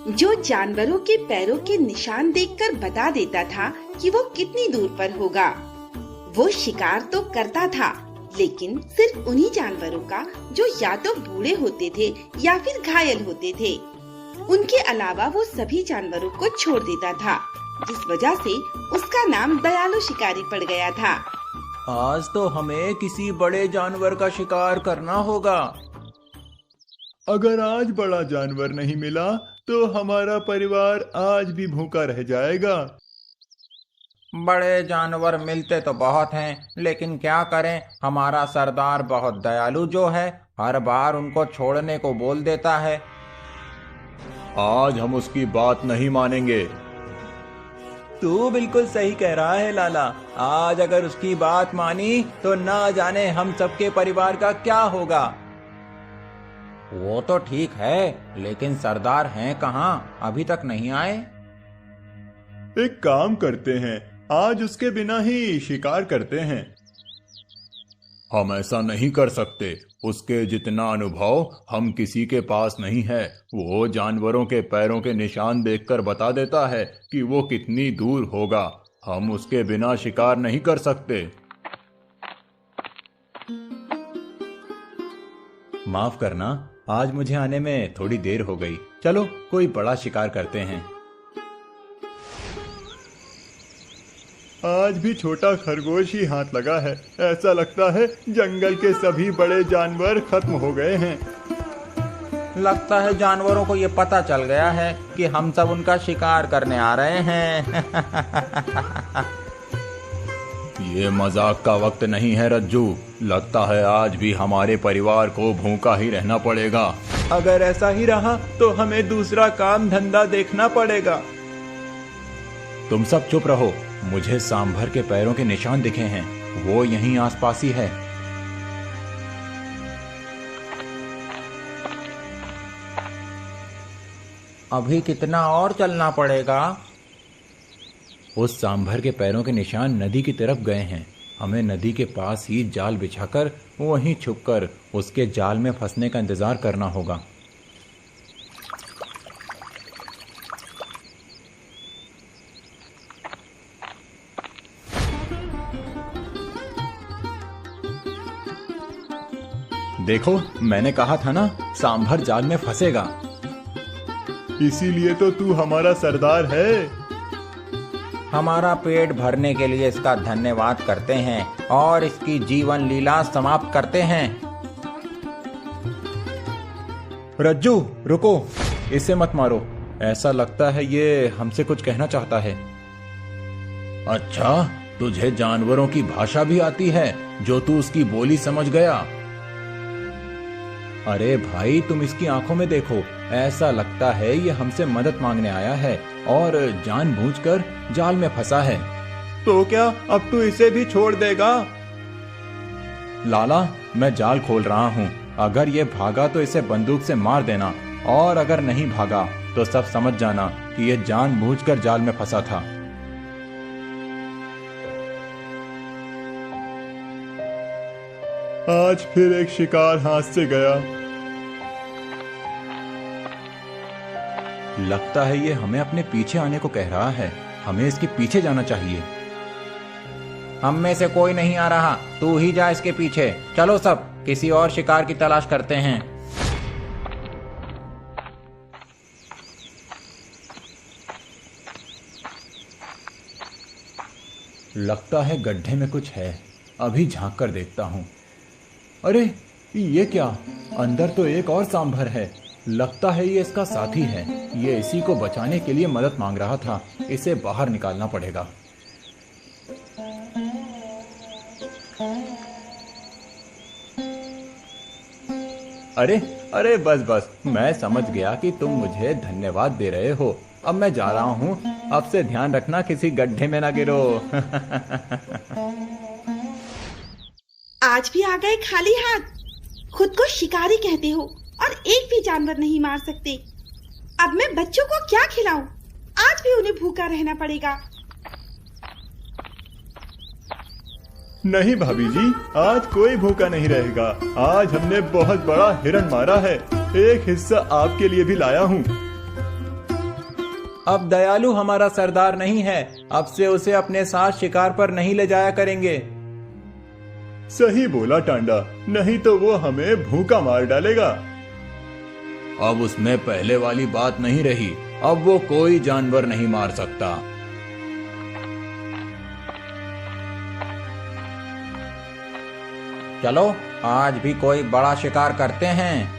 जो जानवरों के पैरों के निशान देखकर बता देता था कि वो कितनी दूर पर होगा। वो शिकार तो करता था, लेकिन सिर्फ उन्हीं जानवरों का जो या तो बूढ़े होते थे या फिर घायल होते थे। उनके अलावा वो सभी जानवरों को छोड़ देता था, जिस वजह से उसका नाम दयालु शिकारी पड़ गया था। आज तो हमें किसी बड़े जानवर का शिकार करना होगा। अगर आज बड़ा जानवर नहीं मिला तो हमारा परिवार आज भी भूखा रह जाएगा। बड़े जानवर मिलते तो बहुत हैं, लेकिन क्या करें, हमारा सरदार बहुत दयालु जो है, हर बार उनको छोड़ने को बोल देता है। आज हम उसकी बात नहीं मानेंगे। तू बिल्कुल सही कह रहा है लाला। आज अगर उसकी बात मानी तो ना जाने हम सबके परिवार का क्या होगा। वो तो ठीक है, लेकिन सरदार हैं कहाँ? अभी तक नहीं आए। एक काम करते हैं, आज उसके बिना ही शिकार करते हैं। हम ऐसा नहीं कर सकते। उसके जितना अनुभव हम किसी के पास नहीं है। वो जानवरों के पैरों के निशान देखकर बता देता है कि वो कितनी दूर होगा। हम उसके बिना शिकार नहीं कर सकते। माफ करना, आज मुझे आने में थोड़ी देर हो गई। चलो कोई बड़ा शिकार करते हैं। आज भी छोटा खरगोश ही हाथ लगा है। ऐसा लगता है जंगल के सभी बड़े जानवर खत्म हो गए हैं। लगता है जानवरों को ये पता चल गया है कि हम सब उनका शिकार करने आ रहे हैं। ये मजाक का वक्त नहीं है रज्जू। लगता है आज भी हमारे परिवार को भूखा ही रहना पड़ेगा। अगर ऐसा ही रहा तो हमें दूसरा काम धंधा देखना पड़ेगा। तुम सब चुप रहो। मुझे सांभर के पैरों के निशान दिखे हैं। वो यहीं आसपास ही है। अभी कितना और चलना पड़ेगा? उस सांभर के पैरों के निशान नदी की तरफ गए हैं। हमें नदी के पास ही जाल बिछाकर वहीं छुपकर उसके जाल में फंसने का इंतजार करना होगा। देखो, मैंने कहा था ना, सांभर जाल में फंसेगा। इसीलिए तो तू हमारा सरदार है। हमारा पेट भरने के लिए इसका धन्यवाद करते हैं और इसकी जीवन लीला समाप्त करते हैं। रज्जू रुको, इसे मत मारो। ऐसा लगता है ये हमसे कुछ कहना चाहता है। अच्छा, तुझे जानवरों की भाषा भी आती है जो तू उसकी बोली समझ गया। अरे भाई, तुम इसकी आंखों में देखो। ऐसा लगता है ये हमसे मदद मांगने आया है और जानबूझकर जाल में फंसा है। तो क्या अब तू इसे भी छोड़ देगा? लाला, मैं जाल खोल रहा हूँ। अगर ये भागा तो इसे बंदूक से मार देना, और अगर नहीं भागा तो सब समझ जाना कि ये जानबूझकर जाल में फंसा था। आज फिर एक शिकार हाथ से गया। लगता है ये हमें अपने पीछे आने को कह रहा है। हमें इसके पीछे जाना चाहिए। हम में से कोई नहीं आ रहा, तू ही जा इसके पीछे। चलो सब किसी और शिकार की तलाश करते हैं। लगता है गड्ढे में कुछ है। अभी झांक कर देखता हूँ। अरे ये क्या? अंदर तो एक और सांभर है। लगता है ये इसका साथी है। ये इसी को बचाने के लिए मदद मांग रहा था। इसे बाहर निकालना पड़ेगा। अरे अरे, बस बस, मैं समझ गया कि तुम मुझे धन्यवाद दे रहे हो। अब मैं जा रहा हूँ। अब से ध्यान रखना किसी गड्ढे में ना गिरो। आज भी आ गए खाली हाथ। खुद को शिकारी कहते हो और एक भी जानवर नहीं मार सकते। अब मैं बच्चों को क्या खिलाऊं? आज भी उन्हें भूखा रहना पड़ेगा। नहीं भाभी जी, आज कोई भूखा नहीं रहेगा। आज हमने बहुत बड़ा हिरण मारा है। एक हिस्सा आपके लिए भी लाया हूँ। अब दयालु हमारा सरदार नहीं है। अब से उसे अपने साथ शिकार पर नहीं ले जाया करेंगे। सही बोला टांडा, नहीं तो वो हमें भूखा मार डालेगा। अब उसमें पहले वाली बात नहीं रही, अब वो कोई जानवर नहीं मार सकता। चलो आज भी कोई बड़ा शिकार करते हैं।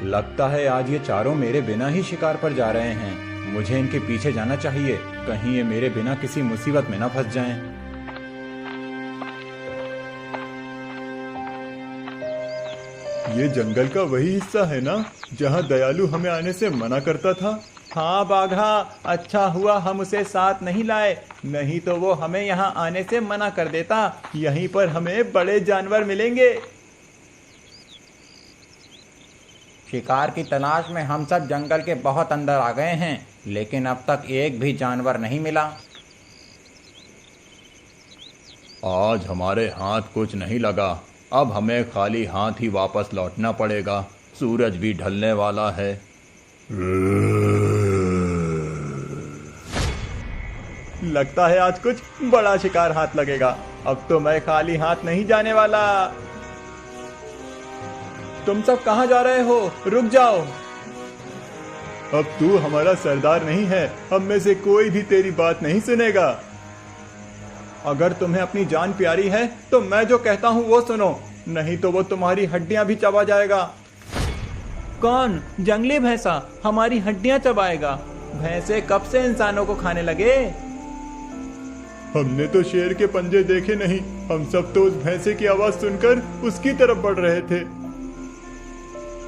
लगता है आज ये चारों मेरे बिना ही शिकार पर जा रहे हैं। मुझे इनके पीछे जाना चाहिए, कहीं ये मेरे बिना किसी मुसीबत में ना फंस जाएं। ये जंगल का वही हिस्सा है ना जहाँ दयालु हमें आने से मना करता था? हाँ बाघा, अच्छा हुआ हम उसे साथ नहीं लाए, नहीं तो वो हमें यहाँ आने से मना कर देता। यहीं पर हमें बड़े जानवर मिलेंगे। शिकार की तलाश में हम सब जंगल के बहुत अंदर आ गए हैं, लेकिन अब तक एक भी जानवर नहीं मिला। आज हमारे हाथ कुछ नहीं लगा, अब हमें खाली हाथ ही वापस लौटना पड़ेगा। सूरज भी ढलने वाला है। लगता है आज कुछ बड़ा शिकार हाथ लगेगा। अब तो मैं खाली हाथ नहीं जाने वाला। तुम सब कहाँ जा रहे हो? रुक जाओ। अब तू हमारा सरदार नहीं है, हम में से कोई भी तेरी बात नहीं सुनेगा। अगर तुम्हें अपनी जान प्यारी है तो मैं जो कहता हूँ वो सुनो, नहीं तो वो तुम्हारी हड्डियां भी चबा जाएगा। कौन? जंगली भैंसा हमारी हड्डियां चबाएगा? भैंसे कब से इंसानों को खाने लगे? हमने तो शेर के पंजे देखे नहीं, हम सब तो उस भैंसे की आवाज सुनकर उसकी तरफ बढ़ रहे थे।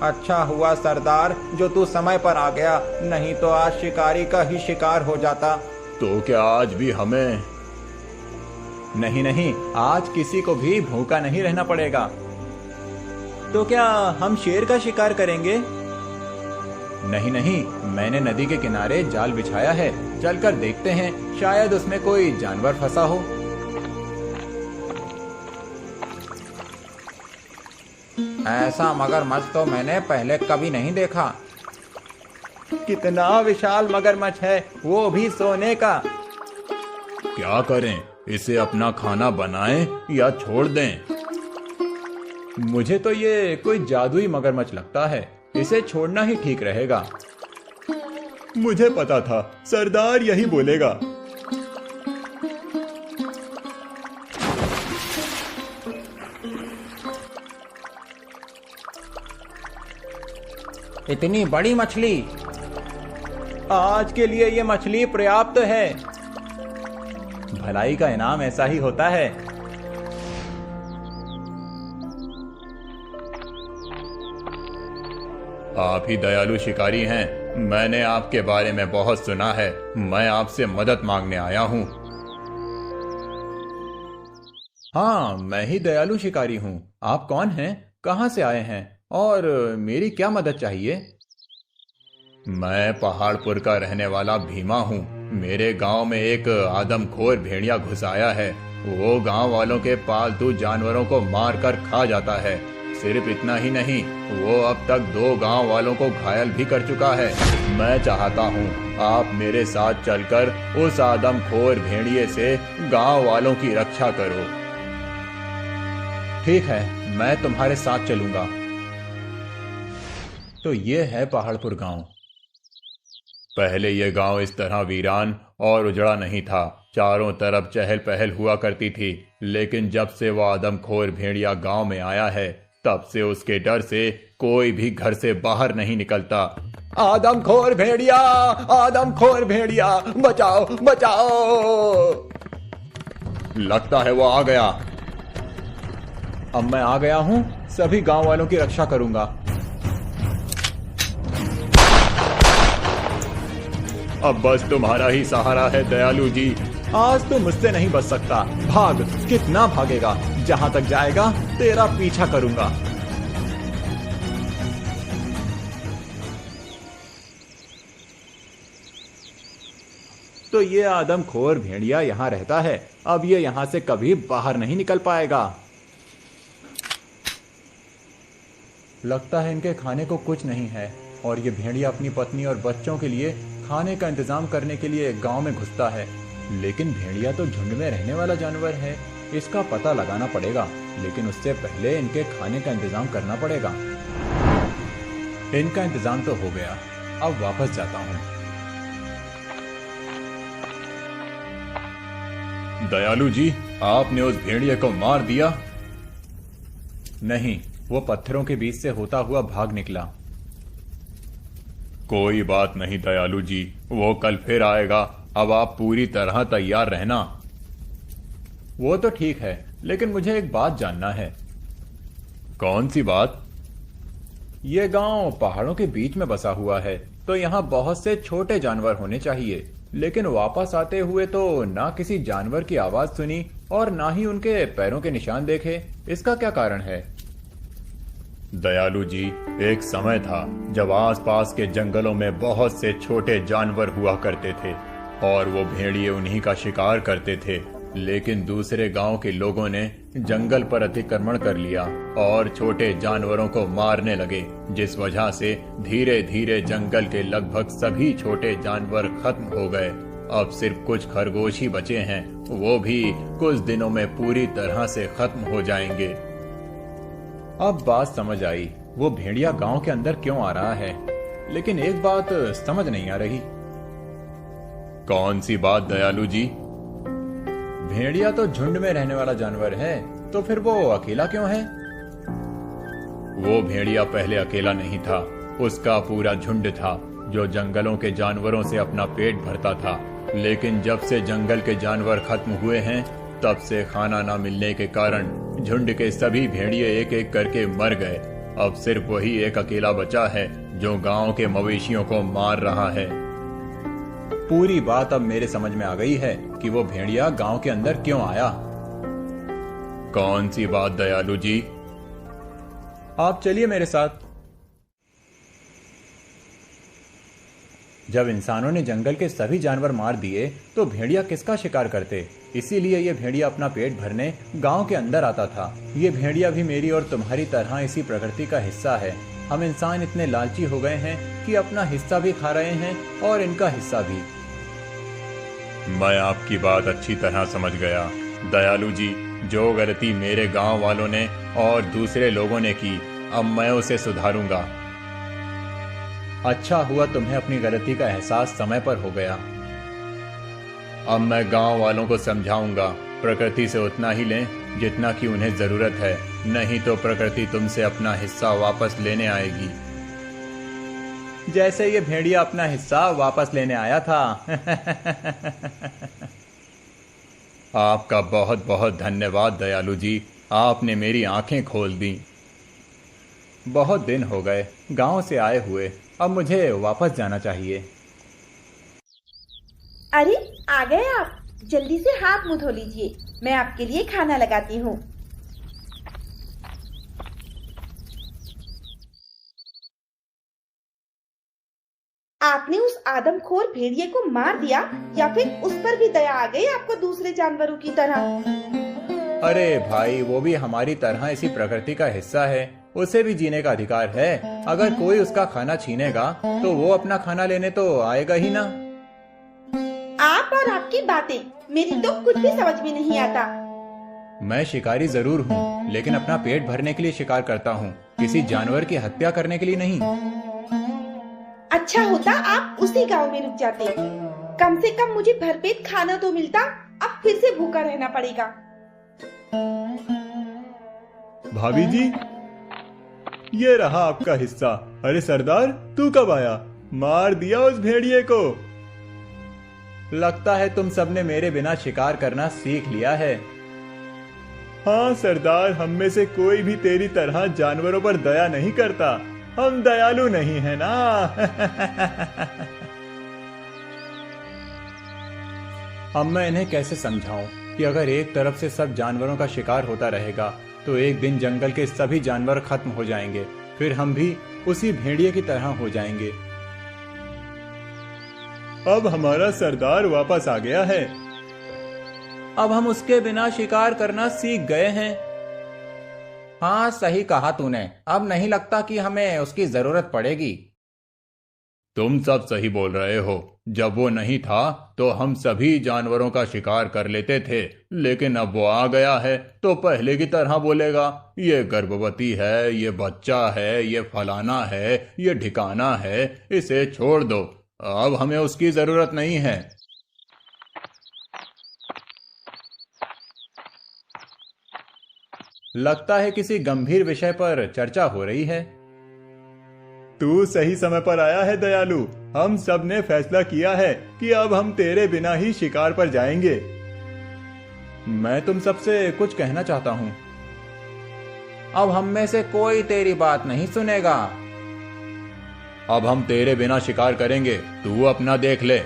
अच्छा हुआ सरदार जो तू समय पर आ गया, नहीं तो आज शिकारी का ही शिकार हो जाता। तो क्या आज भी हमें? नहीं नहीं, आज किसी को भी भूखा नहीं रहना पड़ेगा। तो क्या हम शेर का शिकार करेंगे? नहीं नहीं, मैंने नदी के किनारे जाल बिछाया है, चलकर देखते हैं, शायद उसमें कोई जानवर फंसा हो। ऐसा मगरमच्छ तो मैंने पहले कभी नहीं देखा। कितना विशाल मगरमच्छ है, वो भी सोने का। क्या करें, इसे अपना खाना बनाएं या छोड़ दें? मुझे तो ये कोई जादुई मगरमच्छ लगता है, इसे छोड़ना ही ठीक रहेगा। मुझे पता था सरदार यही बोलेगा। इतनी बड़ी मछली? आज के लिए ये मछली पर्याप्त है। भलाई का इनाम ऐसा ही होता है। आप ही दयालु शिकारी हैं, मैंने आपके बारे में बहुत सुना है, मैं आपसे मदद मांगने आया हूँ। हाँ, मैं ही दयालु शिकारी हूँ। आप कौन हैं, कहाँ से आए हैं और मेरी क्या मदद चाहिए? मैं पहाड़पुर का रहने वाला भीमा हूँ। मेरे गांव में एक आदमखोर भेड़िया घुस आया है। वो गांव वालों के पालतू जानवरों को मार कर खा जाता है। सिर्फ इतना ही नहीं, वो अब तक 2 गांव वालों को घायल भी कर चुका है। मैं चाहता हूँ आप मेरे साथ चलकर उस आदमखोर भेड़िए से गांव वालों की रक्षा करो। ठीक है, मैं तुम्हारे साथ चलूंगा। तो ये है पहाड़पुर गांव। पहले ये गांव इस तरह वीरान और उजड़ा नहीं था। चारों तरफ चहल पहल हुआ करती थी, लेकिन जब से वो आदमखोर भेड़िया गांव में आया है, तब से उसके डर से कोई भी घर से बाहर नहीं निकलता। आदमखोर भेड़िया, आदमखोर भेड़िया, बचाओ बचाओ। लगता है वो आ गया। अब मैं आ गया हूं, सभी गांव वालों की रक्षा करूंगा। अब बस तुम्हारा ही सहारा है दयालु जी। आज तो मुझसे नहीं बच सकता। भाग। कितना भागेगा? जहां तक जाएगा तेरा पीछा करूंगा। तो ये आदमखोर भेड़िया यहाँ रहता है। अब ये यहाँ से कभी बाहर नहीं निकल पाएगा। लगता है इनके खाने को कुछ नहीं है और ये भेड़िया अपनी पत्नी और बच्चों के लिए खाने का इंतजाम करने के लिए गांव में घुसता है। लेकिन भेड़िया तो झुंड में रहने वाला जानवर है, इसका पता लगाना पड़ेगा, लेकिन उससे पहले इनके खाने का इंतजाम करना पड़ेगा। इनका इंतजाम तो हो गया, अब वापस जाता हूँ। दयालु जी, आपने उस भेड़िए को मार दिया? नहीं, वो पत्थरों के बीच से होता हुआ भाग निकला। कोई बात नहीं दयालु जी, वो कल फिर आएगा। अब आप पूरी तरह तैयार रहना। वो तो ठीक है, लेकिन मुझे एक बात जानना है। कौन सी बात? ये गांव पहाड़ों के बीच में बसा हुआ है, तो यहाँ बहुत से छोटे जानवर होने चाहिए, लेकिन वापस आते हुए तो ना किसी जानवर की आवाज सुनी और ना ही उनके पैरों के निशान देखे। इसका क्या कारण है? दयालु जी, एक समय था जब आसपास के जंगलों में बहुत से छोटे जानवर हुआ करते थे और वो भेड़िए उन्हीं का शिकार करते थे। लेकिन दूसरे गांव के लोगों ने जंगल पर अतिक्रमण कर लिया और छोटे जानवरों को मारने लगे, जिस वजह से धीरे धीरे जंगल के लगभग सभी छोटे जानवर खत्म हो गए। अब सिर्फ कुछ खरगोश ही बचे हैं, वो भी कुछ दिनों में पूरी तरह से खत्म हो जाएंगे। अब बात समझ आई, वो भेड़िया गांव के अंदर क्यों आ रहा है, लेकिन एक बात समझ नहीं आ रही। कौन सी बात दयालु जी? भेड़िया तो झुंड में रहने वाला जानवर है, तो फिर वो अकेला क्यों है? वो भेड़िया पहले अकेला नहीं था, उसका पूरा झुंड था जो जंगलों के जानवरों से अपना पेट भरता था। लेकिन जब से जंगल के जानवर खत्म हुए हैं, तब से खाना ना मिलने के कारण झुंड के सभी भेड़िए एक एक करके मर गए। अब सिर्फ वही एक अकेला बचा है जो गांव के मवेशियों को मार रहा है। पूरी बात अब मेरे समझ में आ गई है कि वो भेड़िया गांव के अंदर क्यों आया। कौन सी बात दयालु जी? आप चलिए मेरे साथ। जब इंसानों ने जंगल के सभी जानवर मार दिए तो भेड़िया किसका शिकार करते? इसीलिए ये भेड़िया अपना पेट भरने गांव के अंदर आता था। ये भेड़िया भी मेरी और तुम्हारी तरह इसी प्रकृति का हिस्सा है। हम इंसान इतने लालची हो गए हैं कि अपना हिस्सा भी खा रहे हैं और इनका हिस्सा भी। मैं आपकी बात अच्छी तरह समझ गया दयालु जी। जो गलती मेरे गांव वालों ने और दूसरे लोगों ने की, अब मैं उसे सुधारूंगा। अच्छा हुआ तुम्हें अपनी गलती का एहसास समय पर हो गया। अब मैं गांव वालों को समझाऊंगा, प्रकृति से उतना ही लें जितना कि उन्हें जरूरत है, नहीं तो प्रकृति तुमसे अपना हिस्सा वापस लेने आएगी। जैसे ये भेड़िया अपना हिस्सा वापस लेने आया था। आपका बहुत बहुत धन्यवाद दयालु जी, आपने मेरी आंखें खोल दी। बहुत दिन हो गए गांव से आए हुए, अब मुझे वापस जाना चाहिए। अरे आ गए आप, जल्दी से हाथ मुंह धो लीजिए, मैं आपके लिए खाना लगाती हूँ। आपने उस आदमखोर भेड़िए को मार दिया या फिर उस पर भी दया आ गई आपको दूसरे जानवरों की तरह? अरे भाई, वो भी हमारी तरह इसी प्रकृति का हिस्सा है, उसे भी जीने का अधिकार है। अगर कोई उसका खाना छीनेगा तो वो अपना खाना लेने तो आएगा ही ना। आप और आपकी बातें, मेरी तो कुछ भी समझ में नहीं आता। मैं शिकारी जरूर हूँ, लेकिन अपना पेट भरने के लिए शिकार करता हूँ, किसी जानवर की हत्या करने के लिए नहीं। अच्छा होता आप उसी गांव में रुक जाते, कम से कम मुझे भरपेट खाना तो मिलता। अब फिर से भूखा रहना पड़ेगा। भाभी जी, ये रहा आपका हिस्सा। अरे सरदार, तू कब आया? मार दिया उस भेड़िए को। लगता है तुम सबने मेरे बिना शिकार करना सीख लिया है। हाँ सरदार, हम में से कोई भी तेरी तरह जानवरों पर दया नहीं करता। हम दयालु नहीं है ना। अब मैं इन्हें कैसे समझाऊं कि अगर एक तरफ से सब जानवरों का शिकार होता रहेगा तो एक दिन जंगल के सभी जानवर खत्म हो जाएंगे, फिर हम भी उसी भेड़िए की तरह हो जाएंगे। अब हमारा सरदार वापस आ गया है। अब हम उसके बिना शिकार करना सीख गए हैं। हाँ, सही कहा तूने। अब नहीं लगता कि हमें उसकी जरूरत पड़ेगी। तुम सब सही बोल रहे हो। जब वो नहीं था तो हम सभी जानवरों का शिकार कर लेते थे, लेकिन अब वो आ गया है तो पहले की तरह बोलेगा, ये गर्भवती है, ये बच्चा है, ये फलाना है, ये ढिकाना है, इसे छोड़ दो, अब हमें उसकी जरूरत नहीं है। लगता है किसी गंभीर विषय पर चर्चा हो रही है। तू सही समय पर आया है दयालु। हम सब ने फैसला किया है कि अब हम तेरे बिना ही शिकार पर जाएंगे। मैं तुम सबसे कुछ कहना चाहता हूं। अब हम में से कोई तेरी बात नहीं सुनेगा। अब हम तेरे बिना शिकार करेंगे, तू अपना देख ले।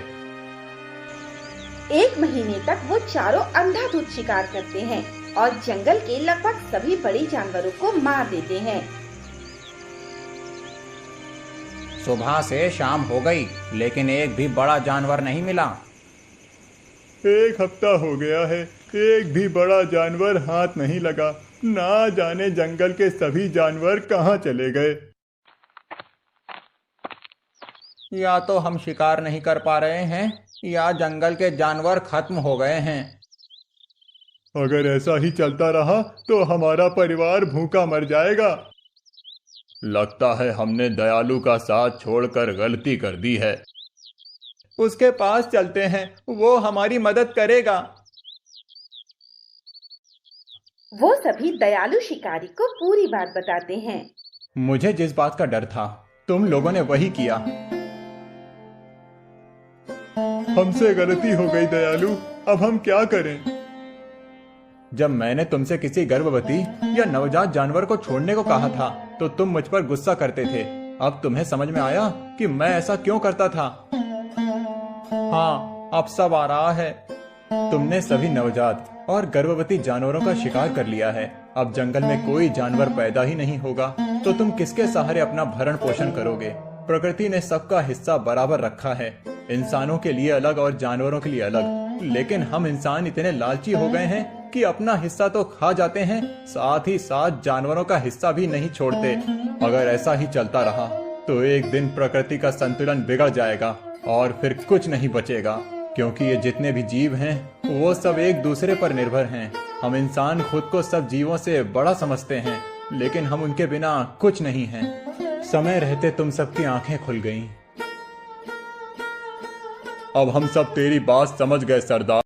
1 महीने तक वो चारों अंधाधुंध शिकार करते हैं और जंगल के लगभग सभी बड़े जानवरों को मार देते हैं। सुबह से शाम हो गई, लेकिन एक भी बड़ा जानवर नहीं मिला। 1 हफ्ता हो गया है, एक भी बड़ा जानवर हाथ नहीं लगा। ना जाने जंगल के सभी जानवर कहाँ चले गए। या तो हम शिकार नहीं कर पा रहे हैं या जंगल के जानवर खत्म हो गए हैं। अगर ऐसा ही चलता रहा तो हमारा परिवार भूखा मर जाएगा। लगता है हमने दयालु का साथ छोड़कर गलती कर दी है। उसके पास चलते हैं, वो हमारी मदद करेगा। वो सभी दयालु शिकारी को पूरी बात बताते हैं। मुझे जिस बात का डर था, तुम लोगों ने वही किया। हमसे गलती हो गई दयालु, अब हम क्या करें? जब मैंने तुमसे किसी गर्भवती या नवजात जानवर को छोड़ने को कहा था तो तुम मुझ पर गुस्सा करते थे। अब तुम्हें समझ में आया कि मैं ऐसा क्यों करता था। हाँ, अब सब आ रहा है। तुमने सभी नवजात और गर्भवती जानवरों का शिकार कर लिया है। अब जंगल में कोई जानवर पैदा ही नहीं होगा तो तुम किसके सहारे अपना भरण पोषण करोगे। प्रकृति ने सबका हिस्सा बराबर रखा है, इंसानों के लिए अलग और जानवरों के लिए अलग। लेकिन हम इंसान इतने लालची हो गए हैं कि अपना हिस्सा तो खा जाते हैं, साथ ही साथ जानवरों का हिस्सा भी नहीं छोड़ते। अगर ऐसा ही चलता रहा तो एक दिन प्रकृति का संतुलन बिगड़ जाएगा और फिर कुछ नहीं बचेगा, क्योंकि ये जितने भी जीव हैं वो सब एक दूसरे पर निर्भर हैं। हम इंसान खुद को सब जीवों से बड़ा समझते हैं, लेकिन हम उनके बिना कुछ नहीं हैं। समय रहते तुम सबकी आंखें खुल गईं। अब हम सब तेरी बात समझ गए सरदार।